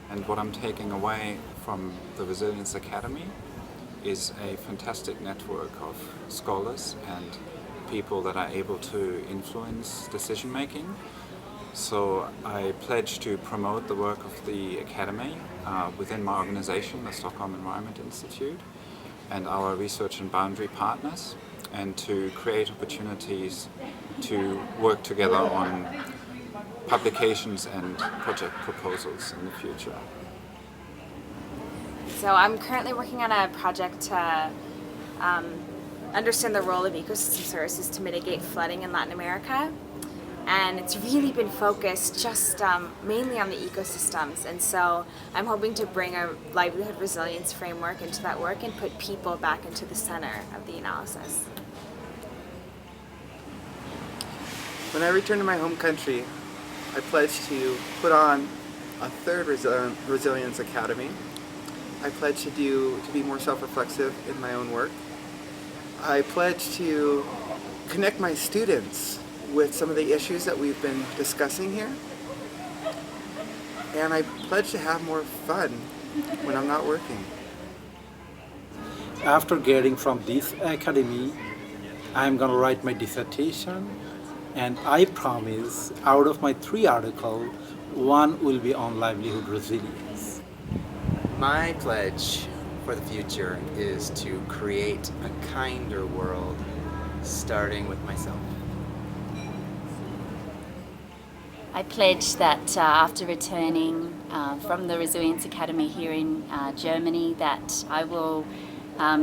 And what I'm taking away from the Resilience Academy is a fantastic network of scholars and people that are able to influence decision making. So I pledge to promote the work of the Academy within my organization, the Stockholm Environment Institute, and our research and boundary partners, and to create opportunities to work together on publications and project proposals in the future. So I'm currently working on a project to understand the role of ecosystem services to mitigate flooding in Latin America. And it's really been focused just mainly on the ecosystems. And so I'm hoping to bring a livelihood resilience framework into that work and put people back into the center of the analysis. When I return to my home country, I pledge to put on a third Resilience Academy. I pledge to be more self-reflexive in my own work. I pledge to connect my students with some of the issues that we've been discussing here. And I pledge to have more fun when I'm not working. After getting from this academy, I'm going to write my dissertation, and I promise out of my 3 articles, 1 will be on livelihood resilience. My pledge for the future is to create a kinder world, starting with myself. I pledge that after returning from the Resilience Academy here in Germany, that I will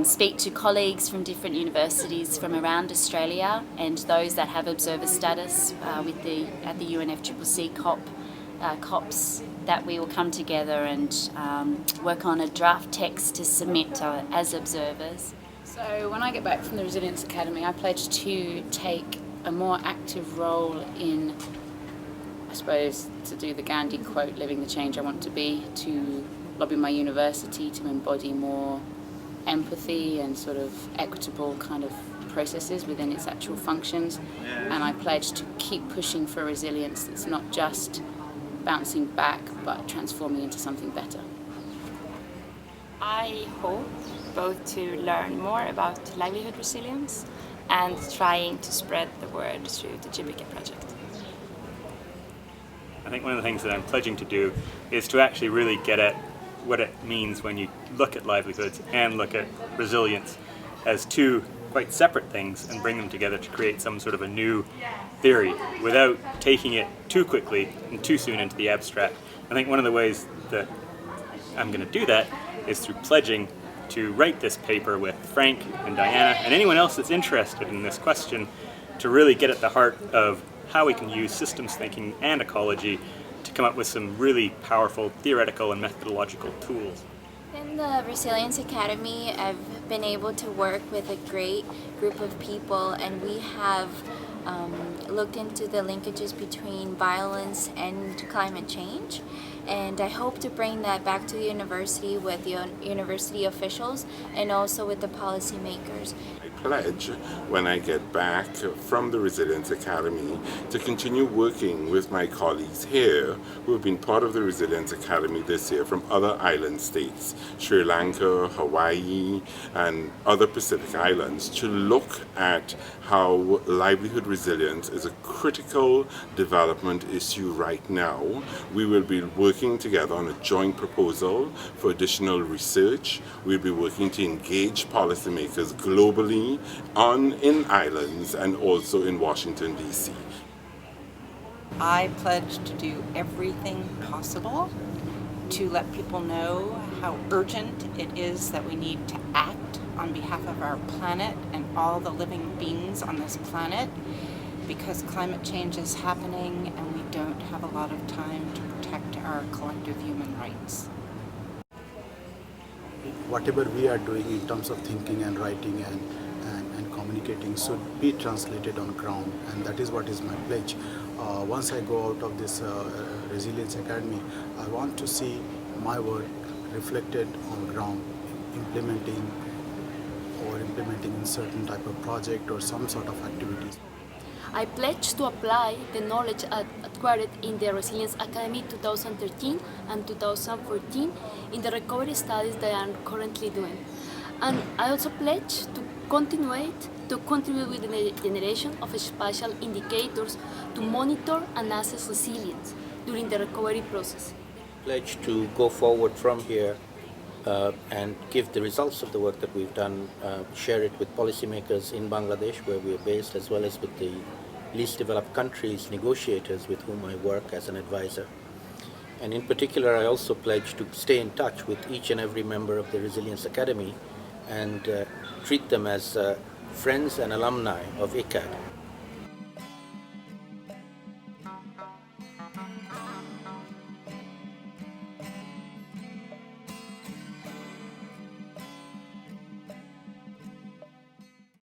speak to colleagues from different universities from around Australia and those that have observer status at the UNFCCC COPs, that we will come together and work on a draft text to submit as observers. So when I get back from the Resilience Academy, I pledge to take a more active role in, I suppose, to do the Gandhi quote, living the change I want to be, to lobby my university to embody more empathy and sort of equitable kind of processes within its actual functions. And I pledge to keep pushing for resilience that's not just bouncing back but transforming into something better. I hope both to learn more about livelihood resilience and trying to spread the word through the GBK project. I think one of the things that I'm pledging to do is to actually really get at what it means when you look at livelihoods and look at resilience as 2 quite separate things and bring them together to create some sort of a new theory without taking it too quickly and too soon into the abstract. I think one of the ways that I'm going to do that is through pledging to write this paper with Frank and Diana and anyone else that's interested in this question to really get at the heart of how we can use systems thinking and ecology to come up with some really powerful theoretical and methodological tools. In the Resilience Academy, I've been able to work with a great group of people, and we have looked into the linkages between violence and climate change. And I hope to bring that back to the university with the university officials and also with the policymakers. I pledge when I get back from the Resilience Academy to continue working with my colleagues here who have been part of the Resilience Academy this year from other island states, Sri Lanka, Hawaii, and other Pacific islands, to look at how livelihood resilience is a critical development issue right now. We will be working together on a joint proposal for additional research. We'll be working to engage policymakers globally in islands and also in Washington, D.C. I pledge to do everything possible to let people know how urgent it is that we need to act on behalf of our planet and all the living beings on this planet, because climate change is happening and we don't have a lot of time to protect our collective human rights. Whatever we are doing in terms of thinking and writing and communicating should be translated on ground, and that is what is my pledge. Once I go out of this Resilience Academy, I want to see my work reflected on ground, implementing in certain type of project or some sort of activities. I pledge to apply the knowledge acquired in the Resilience Academy 2013 and 2014 in the recovery studies that I am currently doing. And I also pledge to contribute with the generation of spatial indicators to monitor and assess resilience during the recovery process. Pledge to go forward from here and give the results of the work that we've done, share it with policymakers in Bangladesh, where we are based, as well as with the least developed countries negotiators with whom I work as an advisor. And in particular, I also pledge to stay in touch with each and every member of the Resilience Academy and treat them as friends and alumni of ICAD.